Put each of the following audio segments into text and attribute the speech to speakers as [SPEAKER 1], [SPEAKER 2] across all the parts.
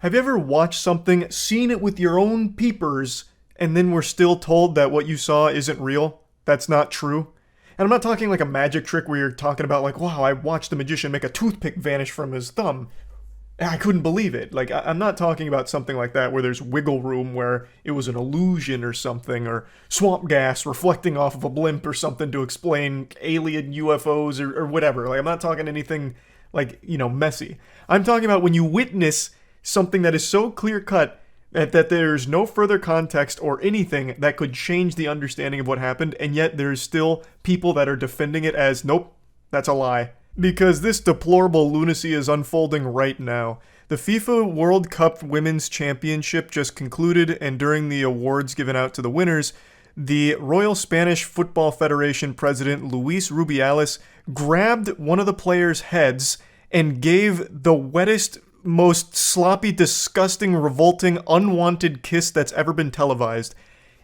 [SPEAKER 1] Have you ever watched something, seen it with your own peepers, and then were still told that what you saw isn't real? That's not true? And I'm not talking like a magic trick where you're talking about like, wow, I watched a magician make a toothpick vanish from his thumb. I couldn't believe it. Like, I'm not talking about something like that where there's wiggle room where it was an illusion or something, or swamp gas reflecting off of a blimp or something to explain alien UFOs or whatever. Like, I'm not talking anything like, messy. I'm talking about when you witness something that is so clear cut that there's no further context or anything that could change the understanding of what happened, and yet there's still people that are defending it as, nope, that's a lie. Because this deplorable lunacy is unfolding right now. The FIFA World Cup Women's Championship just concluded, and during the awards given out to the winners, the Royal Spanish Football Federation president Luis Rubiales grabbed one of the players' heads and gave the wettest, most sloppy, disgusting, revolting, unwanted kiss that's ever been televised.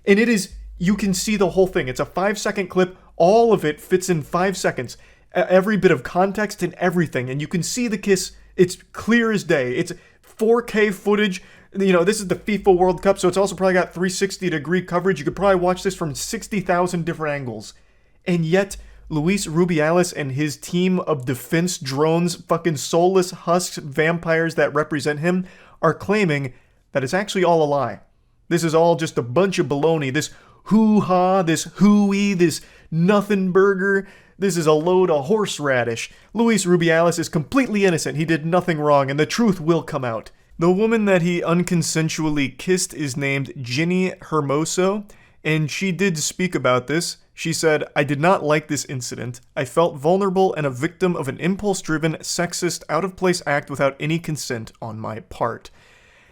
[SPEAKER 1] And it is, you can see the whole thing. It's a 5-second clip. All of it fits in 5 seconds. Every bit of context and everything. And you can see the kiss. It's clear as day. It's 4K footage. This is the FIFA World Cup, so it's also probably got 360-degree coverage. You could probably watch this from 60,000 different angles. And yet, Luis Rubiales and his team of defense drones, fucking soulless husks, vampires that represent him, are claiming that it's actually all a lie. This is all just a bunch of baloney. This hoo-ha, this hooey, this nothing burger. This is a load of horseradish. Luis Rubiales is completely innocent. He did nothing wrong, and the truth will come out. The woman that he unconsensually kissed is named Ginny Hermoso, and she did speak about this. She said, "I did not like this incident. I felt vulnerable and a victim of an impulse-driven, sexist, out-of-place act without any consent on my part."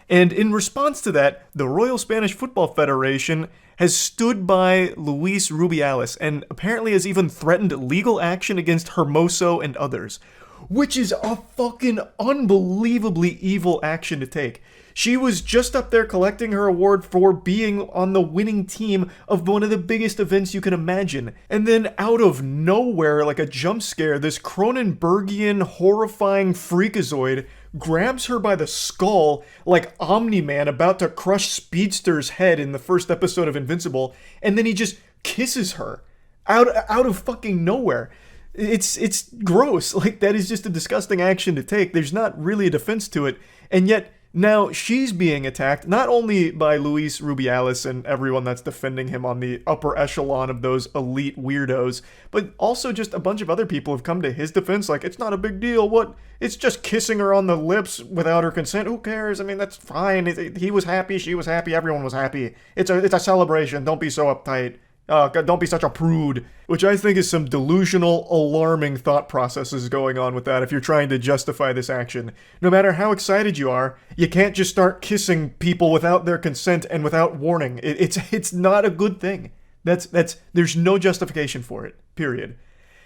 [SPEAKER 1] And in response to that, the Royal Spanish Football Federation has stood by Luis Rubiales and apparently has even threatened legal action against Hermoso and others, which is a fucking unbelievably evil action to take. She was just up there collecting her award for being on the winning team of one of the biggest events you can imagine. And then out of nowhere, like a jump scare, this Cronenbergian horrifying freakazoid grabs her by the skull like Omni-Man about to crush Speedster's head in the first episode of Invincible, and then he just kisses her out of fucking nowhere. It's gross. Like, that is just a disgusting action to take. There's not really a defense to it, and yet now she's being attacked not only by Luis Rubiales and everyone that's defending him on the upper echelon of those elite weirdos, but also just a bunch of other people have come to his defense like, it's not a big deal, what? It's just kissing her on the lips without her consent. Who cares? I mean, that's fine. He was happy, she was happy, everyone was happy. It's a celebration. Don't be so uptight. Don't be such a prude. Which I think is some delusional, alarming thought processes going on with that if you're trying to justify this action. No matter how excited you are, you can't just start kissing people without their consent and without warning. It's not a good thing. There's no justification for it, period.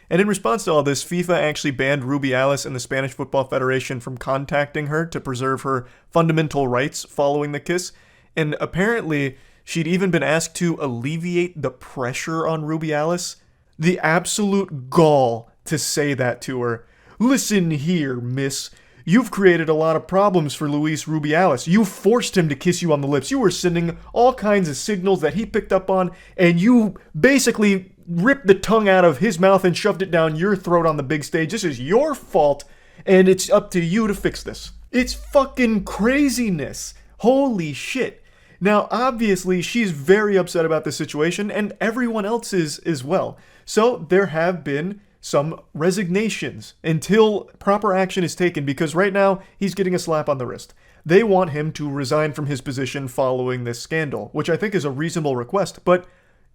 [SPEAKER 1] And in response to all this, FIFA actually banned Rubiales and the Spanish Football Federation from contacting her to preserve her fundamental rights following the kiss. And apparently, she'd even been asked to alleviate the pressure on Rubiales. The absolute gall to say that to her. Listen here, miss. You've created a lot of problems for Luis Rubiales. You forced him to kiss you on the lips. You were sending all kinds of signals that he picked up on, and you basically ripped the tongue out of his mouth and shoved it down your throat on the big stage. This is your fault, and it's up to you to fix this. It's fucking craziness. Holy shit. Now, obviously, she's very upset about this situation, and everyone else is as well. So there have been some resignations until proper action is taken, because right now he's getting a slap on the wrist. They want him to resign from his position following this scandal, which I think is a reasonable request, but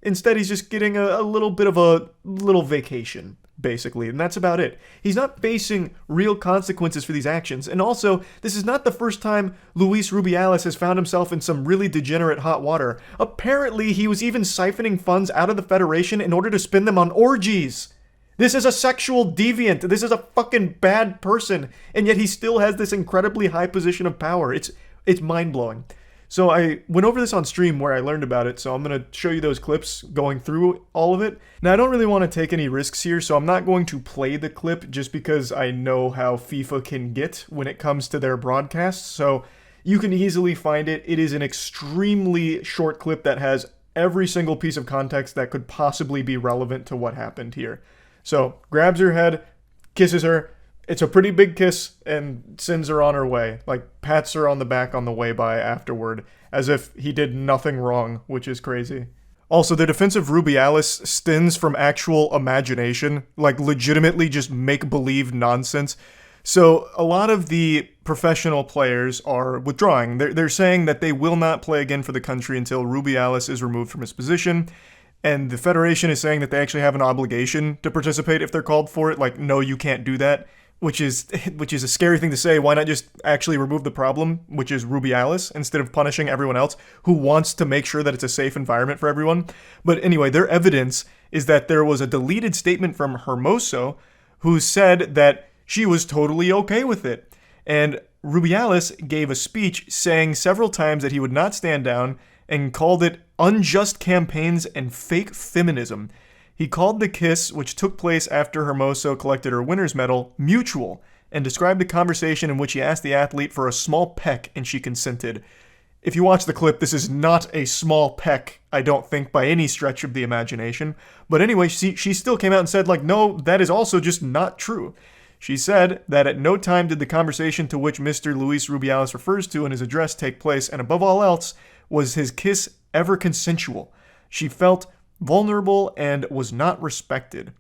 [SPEAKER 1] instead he's just getting a little bit of a little vacation, basically, and that's about it. He's not facing real consequences for these actions, and also, this is not the first time Luis Rubiales has found himself in some really degenerate hot water. Apparently, he was even siphoning funds out of the Federation in order to spend them on orgies. This is a sexual deviant. This is a fucking bad person, and yet he still has this incredibly high position of power. It's mind-blowing. So I went over this on stream where I learned about it, so I'm going to show you those clips going through all of it. Now, I don't really want to take any risks here, so I'm not going to play the clip just because I know how FIFA can get when it comes to their broadcasts. So You can easily find it. It is an extremely short clip that has every single piece of context that could possibly be relevant to what happened here. So, grabs her head, kisses her. It's a pretty big kiss, and sends her on her way. Like, pats her on the back on the way by afterward, as if he did nothing wrong, which is crazy. Also, the defense of Rubiales stems from actual imagination, like legitimately just make-believe nonsense. So a lot of the professional players are withdrawing. They're saying that they will not play again for the country until Rubiales is removed from his position. And the Federation is saying that they actually have an obligation to participate if they're called for it. Like, no, you can't do that. Which is a scary thing to say. Why not just actually remove the problem, which is Rubiales, instead of punishing everyone else who wants to make sure that it's a safe environment for everyone? But anyway, their evidence is that there was a deleted statement from Hermoso who said that she was totally okay with it. And Rubiales gave a speech saying several times that he would not stand down and called it unjust campaigns and fake feminism. He called the kiss, which took place after Hermoso collected her winner's medal, mutual, and described the conversation in which he asked the athlete for a small peck and she consented. If you watch the clip, this is not a small peck, I don't think, by any stretch of the imagination. But anyway, she still came out and said, like, no, that is also just not true. She said that at no time did the conversation to which Mr. Luis Rubiales refers to in his address take place, and above all else, was his kiss ever consensual. She felt vulnerable and was not respected.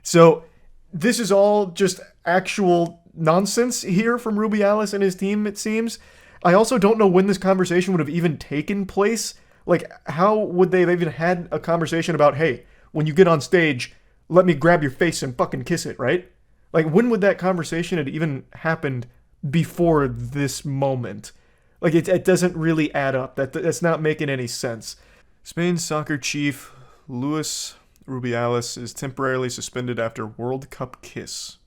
[SPEAKER 1] So this is all just actual nonsense here from Rubiales and his team, it seems. I also don't know when this conversation would have even taken place. Like, how would they have even had a conversation about, hey, when you get on stage, let me grab your face and fucking kiss it, right? Like, when would that conversation have even happened before this moment? Like, it doesn't really add up. That's not making any sense. Spain's soccer chief, Luis Rubiales, is temporarily suspended after World Cup kiss.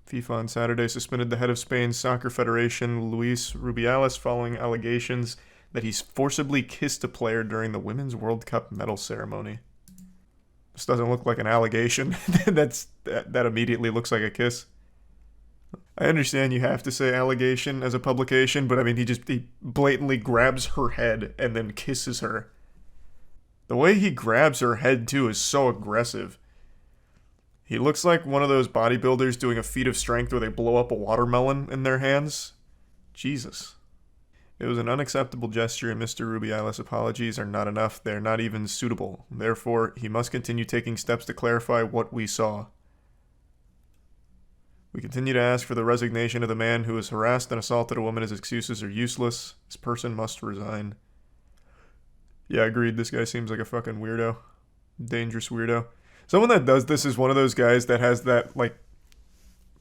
[SPEAKER 1] FIFA on Saturday suspended the head of Spain's soccer federation, Luis Rubiales, following allegations that he forcibly kissed a player during the Women's World Cup medal ceremony. This doesn't look like an allegation. That immediately looks like a kiss. I understand you have to say allegation as a publication, but I mean, he blatantly grabs her head and then kisses her. The way he grabs her head, too, is so aggressive. He looks like one of those bodybuilders doing a feat of strength where they blow up a watermelon in their hands. Jesus. It was an unacceptable gesture, and Mr. Rubiales' apologies are not enough. They are not even suitable. Therefore, he must continue taking steps to clarify what we saw. We continue to ask for the resignation of the man who has harassed and assaulted a woman. His excuses are useless. This person must resign. Yeah, agreed. This guy seems like a fucking weirdo. Dangerous weirdo. Someone that does this is one of those guys that has that, like,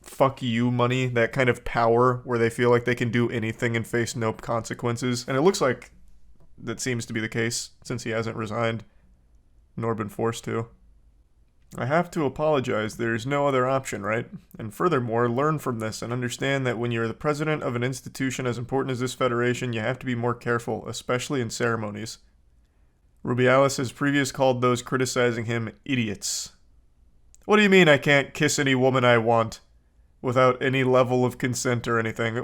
[SPEAKER 1] fuck you money, that kind of power where they feel like they can do anything and face no consequences. And it looks like that seems to be the case since he hasn't resigned, nor been forced to. I have to apologize. There's no other option, right? And furthermore, learn from this and understand that when you're the president of an institution as important as this federation, you have to be more careful, especially in ceremonies. Rubiales has previously called those criticizing him idiots. What do you mean I can't kiss any woman I want without any level of consent or anything?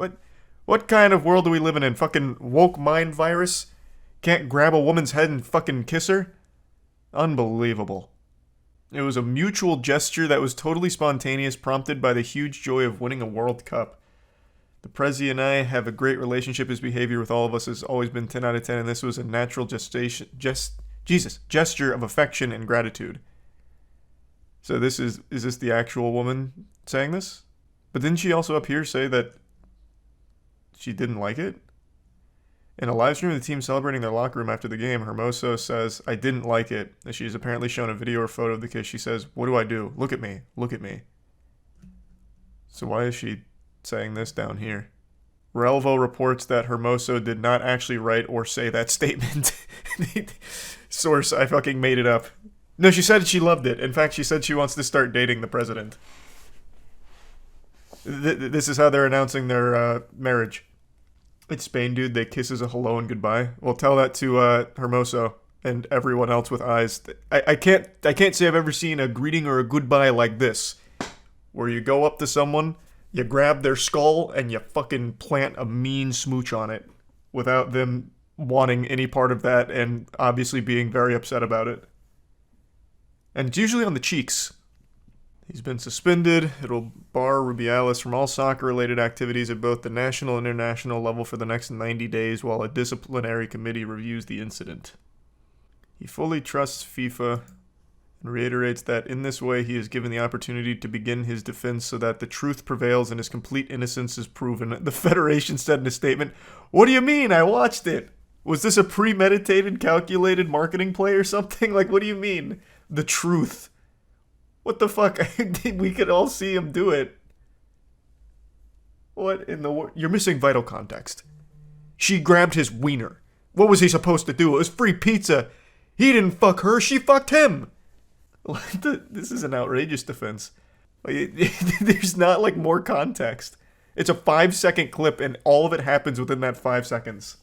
[SPEAKER 1] What kind of world are we living in? Fucking woke mind virus? Can't grab a woman's head and fucking kiss her? Unbelievable. It was a mutual gesture that was totally spontaneous, prompted by the huge joy of winning a World Cup. The Prezi and I have a great relationship. His behavior with all of us has always been 10 out of 10, and this was a natural gesture of affection and gratitude. So is this the actual woman saying this? But didn't she also up here say that she didn't like it? In a live stream of the team celebrating their locker room after the game, Hermoso says, I didn't like it. As she's apparently shown a video or photo of the kiss, she says, what do I do? Look at me. Look at me. So why is she saying this down here? Relvo reports that Hermoso did not actually write or say that statement. Source, I fucking made it up. No, she said she loved it. In fact, she said she wants to start dating the president. This is how they're announcing their marriage. It's Spain, dude. They kiss as a hello and goodbye. Well, tell that to Hermoso and everyone else with eyes. I can't say I've ever seen a greeting or a goodbye like this, where you go up to someone, you grab their skull, and you fucking plant a mean smooch on it. without them wanting any part of that and obviously being very upset about it. And it's usually on the cheeks. He's been suspended. It'll bar Rubiales from all soccer-related activities at both the national and international level for the next 90 days while a disciplinary committee reviews the incident. He fully trusts FIFA and reiterates that in this way he is given the opportunity to begin his defense so that the truth prevails and his complete innocence is proven. The Federation said in a statement, "What do you mean? I watched it. Was this a premeditated, calculated marketing play or something? Like, what do you mean? The truth. What the fuck? We could all see him do it. What in the world? You're missing vital context. She grabbed his wiener. What was he supposed to do? It was free pizza. He didn't fuck her. She fucked him. This is an outrageous defense. There's not like more context. It's a 5-second clip and all of it happens within that 5 seconds.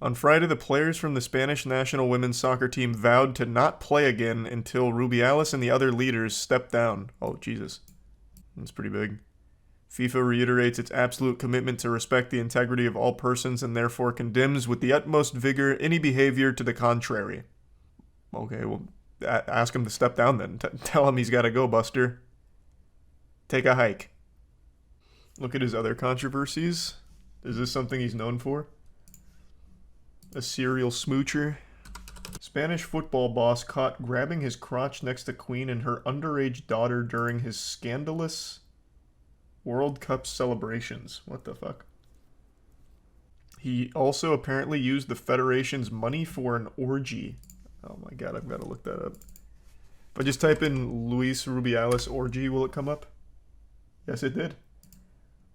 [SPEAKER 1] On Friday, the players from the Spanish national women's soccer team vowed to not play again until Rubiales and the other leaders stepped down. Oh, Jesus. That's pretty big. FIFA reiterates its absolute commitment to respect the integrity of all persons and therefore condemns with the utmost vigor any behavior to the contrary. Okay, well, ask him to step down then. Tell him he's got to go, Buster. Take a hike. Look at his other controversies. Is this something he's known for? A serial smoocher. Spanish football boss caught grabbing his crotch next to Queen and her underage daughter during his scandalous World Cup celebrations. What the fuck? He also apparently used the Federation's money for an orgy. Oh my god, I've got to look that up. If I just type in Luis Rubiales orgy, will it come up? Yes, it did.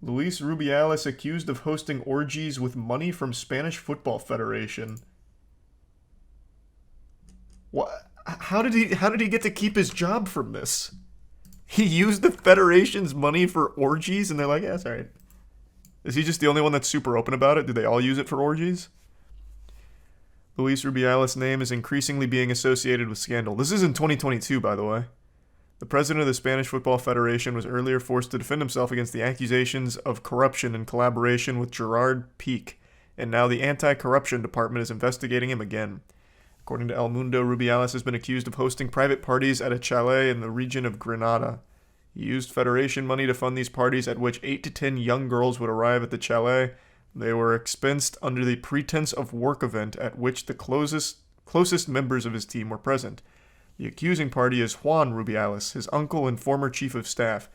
[SPEAKER 1] Luis Rubiales accused of hosting orgies with money from Spanish Football Federation. What? How did he get to keep his job from this? He used the Federation's money for orgies, and they're like, yeah, that's all right. Is he just the only one that's super open about it? Do they all use it for orgies? Luis Rubiales' name is increasingly being associated with scandal. This is in 2022, by the way. The president of the Spanish Football Federation was earlier forced to defend himself against the accusations of corruption in collaboration with Gerard Piqué, and now the anti-corruption department is investigating him again. According to El Mundo, Rubiales has been accused of hosting private parties at a chalet in the region of Granada. He used Federation money to fund these parties at which 8 to 10 young girls would arrive at the chalet. They were expensed under the pretense of work event at which the closest members of his team were present. The accusing party is Juan Rubiales, his uncle and former chief of staff.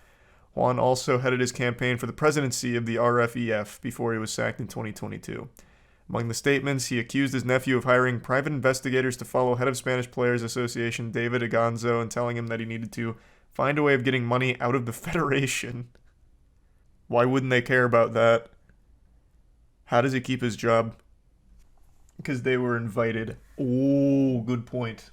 [SPEAKER 1] Juan also headed his campaign for the presidency of the RFEF before he was sacked in 2022. Among the statements, he accused his nephew of hiring private investigators to follow head of Spanish Players Association David Aganzo and telling him that he needed to find a way of getting money out of the Federation. Why wouldn't they care about that? How does he keep his job? Because they were invited. Oh, good point.